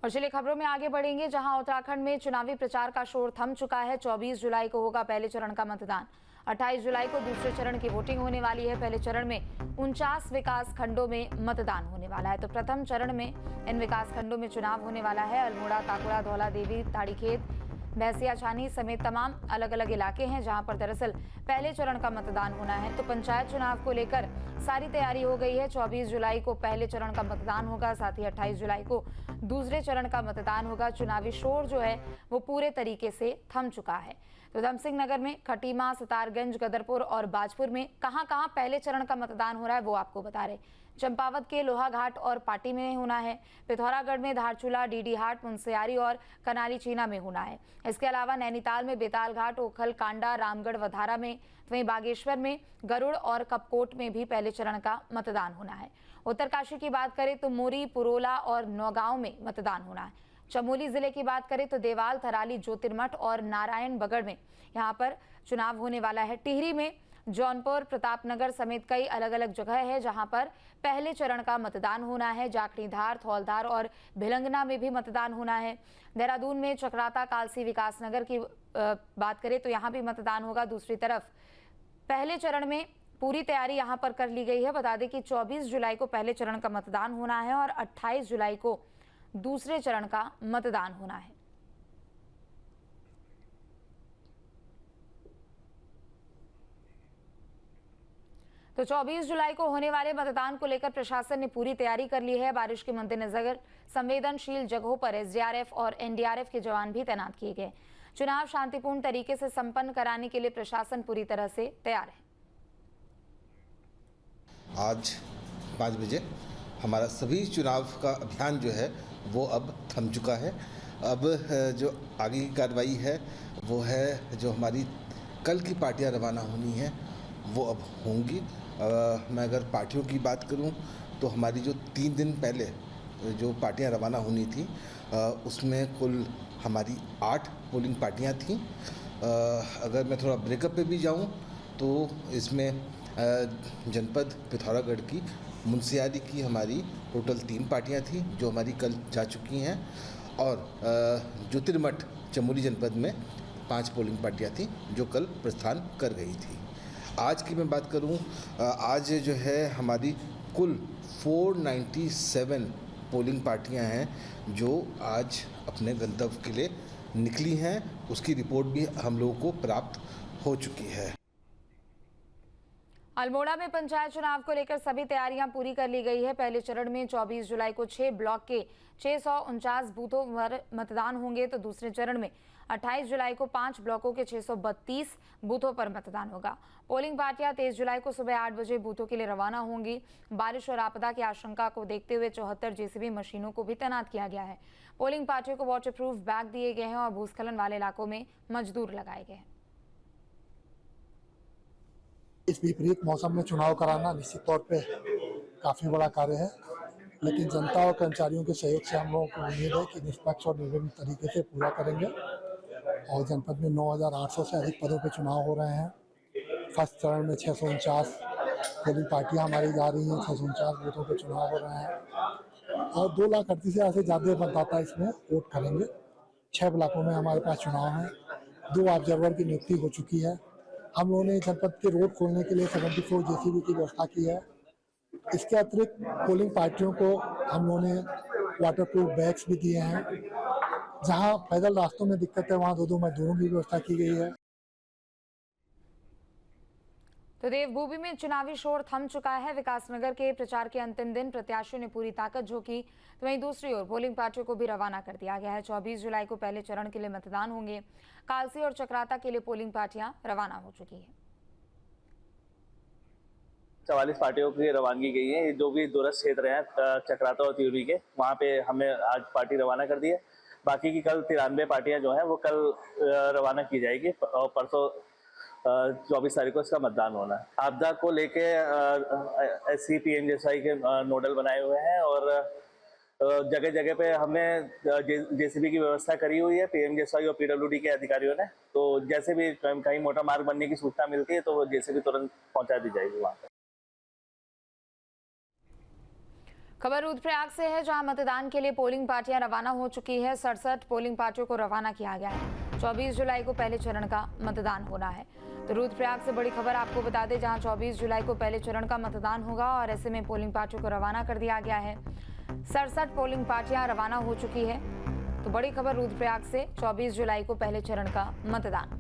और चलिए खबरों में आगे बढ़ेंगे, जहां उत्तराखंड में चुनावी प्रचार का शोर थम चुका है। 24 जुलाई को होगा पहले चरण का मतदान। 28 जुलाई को दूसरे चरण की वोटिंग होने वाली है। पहले चरण में 49 विकास खंडों में मतदान होने वाला है, तो प्रथम चरण में इन विकास खंडों में चुनाव होने वाला है। अल्मोड़ा, काकुड़ा, धौला देवी, ताड़ीखेत, भैंसिया छानी समेत तमाम अलग अलग इलाके हैं जहां पर दरअसल पहले चरण का मतदान होना है। तो पंचायत चुनाव को लेकर सारी तैयारी हो गई है। 24 जुलाई को पहले चरण का मतदान होगा, साथ ही 28 जुलाई को दूसरे चरण का मतदान होगा। चुनावी शोर जो है वो पूरे तरीके से थम चुका है। तो उधम सिंह नगर में, खटीमा, सितारगंज, गदरपुर और बाजपुर में कहां कहां पहले चरण का मतदान हो रहा है वो आपको बता रहे। चंपावत के लोहाघाट और पाटी में होना है। पिथौरागढ़ में धारचूला, डीडीहाट, मुंसियारी और कनाली चीना में होना है। इसके अलावा नैनीताल में बेतालघाट, ओखल, कांडा, रामगढ़, वधारा में, वहीं बागेश्वर में, गरुड़ और कपकोट में भी पहले चरण का मतदान होना है। उत्तरकाशी की बात करें तो मोरी, पुरोला और नौगांव में मतदान होना है। चमोली जिले की बात करें तो देवाल, थराली, ज्योतिर्मठ और नारायणबगढ़ में यहाँ पर चुनाव होने वाला है। टिहरी में, जौनपुर, प्रतापनगर समेत कई अलग अलग जगह है जहां पर पहले चरण का मतदान होना है। जाखणीधार, थौलधार और भिलंगना में भी मतदान होना है। देहरादून में चक्राता, कालसी, विकासनगर की बात करें तो यहाँ भी मतदान होगा। दूसरी तरफ पहले चरण में पूरी तैयारी यहां पर कर ली गई है। बता दें कि 24 जुलाई को पहले चरण का मतदान होना है और 28 जुलाई को दूसरे चरण का मतदान होना है। तो 24 जुलाई को होने वाले मतदान को लेकर प्रशासन ने पूरी तैयारी कर ली है। बारिश के मद्देनजर संवेदनशील जगहों पर एसडीआरएफ और एनडीआरएफ के जवान भी तैनात किए गए। चुनाव शांतिपूर्ण तरीके से संपन्न कराने के लिए प्रशासन पूरी तरह से तैयार है। आज 5 बजे हमारा सभी चुनाव का अभियान जो है वो अब थम चुका है। अब जो आगे की कार्रवाई है वो है जो हमारी कल की पार्टियां रवाना होनी है वो अब होंगी। मैं अगर पार्टियों की बात करूं तो हमारी जो 3 दिन पहले जो पार्टियां रवाना होनी थी उसमें कुल हमारी 8 पोलिंग पार्टियां थीं। अगर मैं थोड़ा ब्रेकअप पे भी जाऊं तो इसमें जनपद पिथौरागढ़ की, मुंसियारी की हमारी टोटल 3 पार्टियां थी जो हमारी कल जा चुकी हैं, और ज्योतिर्मठ चमोली जनपद में 5 पोलिंग पार्टियां थी जो कल प्रस्थान कर गई थी। आज की मैं बात करूं, आज जो है हमारी कुल 497 पोलिंग पार्टियां हैं जो आज अपने गंतव्य के लिए निकली हैं। उसकी रिपोर्ट भी हम लोगों को प्राप्त हो चुकी है। अल्मोड़ा में पंचायत चुनाव को लेकर सभी तैयारियां पूरी कर ली गई है। पहले चरण में 24 जुलाई को 6 ब्लॉक के 649 बूथों पर मतदान होंगे, तो दूसरे चरण में 28 जुलाई को 5 ब्लॉकों के 632 बूथों पर मतदान होगा। पोलिंग पार्टियां 23 जुलाई को सुबह 8 बजे बूथों के लिए रवाना होंगी। बारिश और आपदा की आशंका को देखते हुए 74 जेसीबी मशीनों को भी तैनात किया गया है। पोलिंग पार्टियों को वाटरप्रूफ बैग दिए गए हैं और भूस्खलन वाले इलाकों में मजदूर लगाए गए हैं। इस विपरीत मौसम में चुनाव कराना निश्चित तौर पे काफ़ी बड़ा कार्य है, लेकिन जनता और कर्मचारियों के सहयोग से हम लोगों को उम्मीद है कि निष्पक्ष और निर्विघ्न तरीके से पूरा करेंगे। और जनपद में 9,800 से अधिक पदों पे चुनाव हो रहे हैं। फर्स्ट चरण में 649 पोलिंग पार्टियाँ हमारी जा रही हैं, 649 बूथों पे चुनाव हो रहे हैं और 2,38,000 से ज़्यादा मतदाता इसमें वोट करेंगे। 6 ब्लॉकों में हमारे पास चुनाव है। 2 ऑब्जर्वर की नियुक्ति हो चुकी है। हम लोगों ने जनपद के रोड खोलने के लिए 74 जेसीबी की व्यवस्था की है। इसके अतिरिक्त पोलिंग पार्टियों को हम लोगों ने वाटरप्रूफ बैग्स भी दिए हैं। जहां पैदल रास्तों में दिक्कत है वहां 2-2 मजदूरों की व्यवस्था की गई है। तो देवभूमि में चुनावी शोर थम चुका है। विकासनगर के प्रचार के अंतिम दिन प्रत्याशियों ने पूरी ताकत झोंकी, तो वहीं दूसरी ओर पोलिंग पार्टियों को भी रवाना कर दिया गया है। 24 जुलाई को पहले चरण के लिए मतदान होंगे। कालसी और चक्राता के लिए पोलिंग पार्टियां रवाना हो चुकी है। 44 पार्टियों की रवानगी गई है। जो भी दूरस्थ क्षेत्र हैं चक्राता और त्यूरी के, वहाँ पे हमें आज पार्टी रवाना कर दी है। बाकी की कल 93 पार्टियां जो हैं वो कल रवाना की जाएगी और परसों 24 तारीख को इसका मतदान होना है। आपदा को लेके SC PMJSY के नोडल बनाए हुए हैं और जगह जगह पे हमने JCB की व्यवस्था करी हुई है PMJSY और PWD के अधिकारियों ने। तो जैसे भी कहीं मोटा मार्ग बनने की सूचना मिलती है तो JCB तुरंत पहुंचा दी जाएगी वहाँ पर। खबर रुद्रप्रयाग से है, जहां मतदान के लिए पोलिंग पार्टियां रवाना हो चुकी है। 67 पोलिंग पार्टियों को रवाना किया गया है। 24 जुलाई को पहले चरण का मतदान होना है। तो रुद्रप्रयाग से बड़ी खबर आपको बता दें, जहां 24 जुलाई को पहले चरण का मतदान होगा और ऐसे में पोलिंग पार्टियों को रवाना कर दिया गया है। 67 पोलिंग पार्टियां रवाना हो चुकी है। तो बड़ी खबर रुद्रप्रयाग से, 24 जुलाई को पहले चरण का मतदान।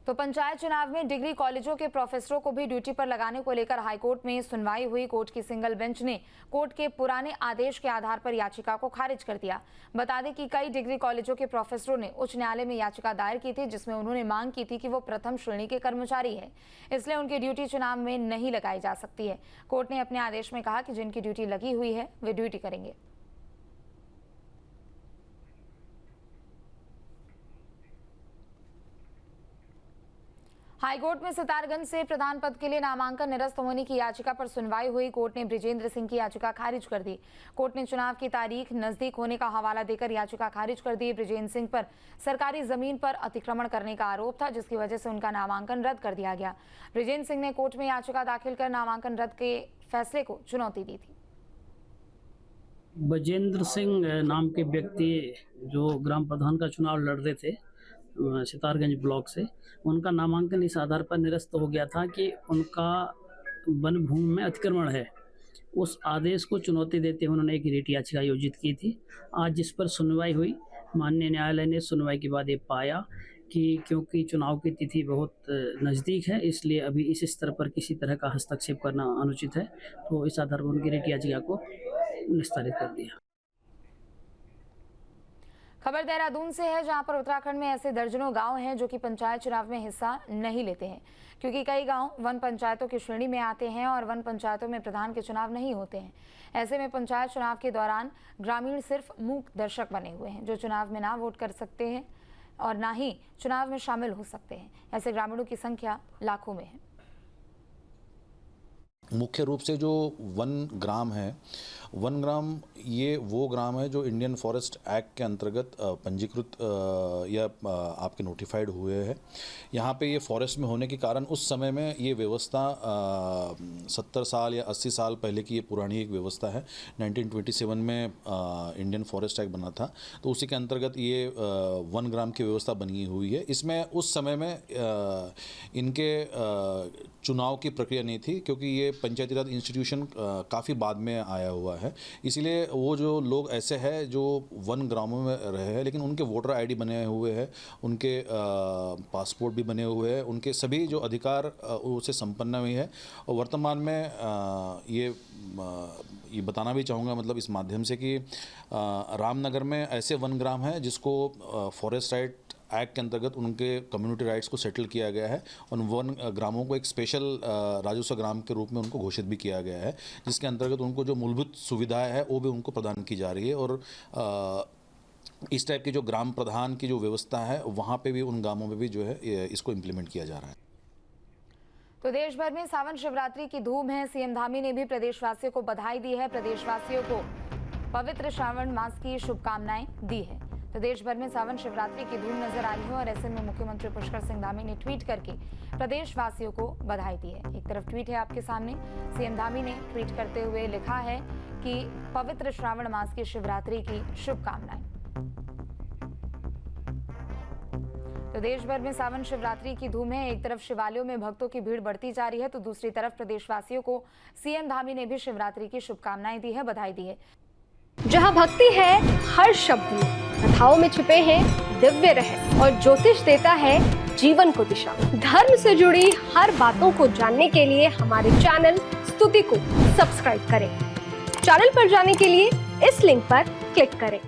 तो पंचायत चुनाव में डिग्री कॉलेजों के प्रोफेसरों को भी ड्यूटी पर लगाने को लेकर हाईकोर्ट में सुनवाई हुई। कोर्ट की सिंगल बेंच ने कोर्ट के पुराने आदेश के आधार पर याचिका को खारिज कर दिया। बता दें कि कई डिग्री कॉलेजों के प्रोफेसरों ने उच्च न्यायालय में याचिका दायर की थी, जिसमें उन्होंने मांग की थी कि वो प्रथम श्रेणी के कर्मचारी है, इसलिए उनकी ड्यूटी चुनाव में नहीं लगाई जा सकती है। कोर्ट ने अपने आदेश में कहा कि जिनकी ड्यूटी लगी हुई है वे ड्यूटी करेंगे। हाईकोर्ट में सितारगंज से प्रधान पद के लिए नामांकन निरस्त होने की याचिका पर सुनवाई हुई। कोर्ट ने बृजेंद्र सिंह की याचिका खारिज कर दी। कोर्ट ने चुनाव की तारीख नजदीक होने का हवाला देकर याचिका खारिज कर दी। बृजेंद्र सिंह पर सरकारी जमीन पर अतिक्रमण करने का आरोप था, जिसकी वजह से उनका नामांकन रद्द कर दिया गया। बृजेंद्र सिंह ने कोर्ट में याचिका दाखिल कर नामांकन रद्द के फैसले को चुनौती दी थी। बजेंद्र सिंह नाम के व्यक्ति जो ग्राम प्रधान का चुनाव लड़ रहे थे सितारगंज ब्लॉक से, उनका नामांकन इस आधार पर निरस्त हो गया था कि उनका वन भूमि में अतिक्रमण है। उस आदेश को चुनौती देते हुए उन्होंने एक रिट याचिका आयोजित की थी। आज जिस पर सुनवाई हुई, माननीय न्यायालय ने सुनवाई के बाद ये पाया कि क्योंकि चुनाव की तिथि बहुत नज़दीक है, इसलिए अभी इस स्तर पर किसी तरह का हस्तक्षेप करना अनुचित है। तो इस आधार पर उनकी रिट याचिका को निस्तारित कर दिया। खबर देहरादून से है, जहां पर उत्तराखंड में ऐसे दर्जनों गांव हैं जो कि पंचायत चुनाव में हिस्सा नहीं लेते हैं, क्योंकि कई गांव वन पंचायतों की श्रेणी में आते हैं और वन पंचायतों में प्रधान के चुनाव नहीं होते हैं। ऐसे में पंचायत चुनाव के दौरान ग्रामीण सिर्फ मूक दर्शक बने हुए हैं, जो चुनाव में ना वोट कर सकते हैं और ना ही चुनाव में शामिल हो सकते हैं। ऐसे ग्रामीणों की संख्या लाखों में है। मुख्य रूप से जो वन ग्राम है, वन ग्राम ये वो ग्राम है जो इंडियन फॉरेस्ट एक्ट के अंतर्गत पंजीकृत या आपके नोटिफाइड हुए हैं। यहाँ पे ये फॉरेस्ट में होने के कारण उस समय में ये व्यवस्था 70 साल या 80 साल पहले की ये पुरानी एक व्यवस्था है। 1927 में इंडियन फॉरेस्ट एक्ट बना था, तो उसी के अंतर्गत ये वन ग्राम की व्यवस्था बनी हुई है। इसमें उस समय में इनके चुनाव की प्रक्रिया नहीं थी, क्योंकि ये पंचायती राज इंस्टीट्यूशन काफ़ी बाद में आया हुआ है। इसीलिए वो जो लोग ऐसे हैं जो वन ग्रामों में रहे हैं, लेकिन उनके वोटर आईडी बने हुए हैं, उनके पासपोर्ट भी बने हुए हैं, उनके सभी जो अधिकार उसे संपन्न हुई है। और वर्तमान में ये बताना भी चाहूँगा मतलब इस माध्यम से कि रामनगर में ऐसे वन ग्राम हैं जिसको फॉरेस्ट राइट एक्ट के अंतर्गत उनके कम्युनिटी राइट्स को सेटल किया गया है और वन ग्रामों को एक स्पेशल राजस्व ग्राम के रूप में उनको घोषित भी किया गया है, जिसके अंतर्गत उनको जो मूलभूत सुविधाएं है वो भी उनको प्रदान की जा रही है। और इस टाइप की जो ग्राम प्रधान की जो व्यवस्था है वहाँ पे भी उन गांवों में भी जो है इसको इम्प्लीमेंट किया जा रहा है। तो देश भर में सावन शिवरात्रि की धूम है। सीएम धामी ने भी प्रदेशवासियों को बधाई दी है। प्रदेशवासियों को पवित्र श्रावण मास की शुभकामनाएं दी है। तो देश भर में सावन शिवरात्रि की धूम नजर आ रही है और ऐसे में मुख्यमंत्री पुष्कर सिंह धामी ने ट्वीट करके प्रदेशवासियों को बधाई दी है। एक तरफ ट्वीट है आपके सामने, सीएम धामी ने ट्वीट करते हुए लिखा है कि पवित्र श्रावण मास की शिवरात्रि की शुभकामनाएं। तो देश भर में सावन शिवरात्रि की धूम है। एक तरफ शिवालयों में भक्तों की भीड़ बढ़ती जा रही है, तो दूसरी तरफ प्रदेशवासियों को सीएम धामी ने भी शिवरात्रि की शुभकामनाएं दी है, बधाई दी है। जहां भक्ति है हर शब्द में, कथाओं में छिपे हैं दिव्य रहस्य और ज्योतिष देता है जीवन को दिशा। धर्म से जुड़ी हर बातों को जानने के लिए हमारे चैनल स्तुति को सब्सक्राइब करें। चैनल पर जाने के लिए इस लिंक पर क्लिक करें।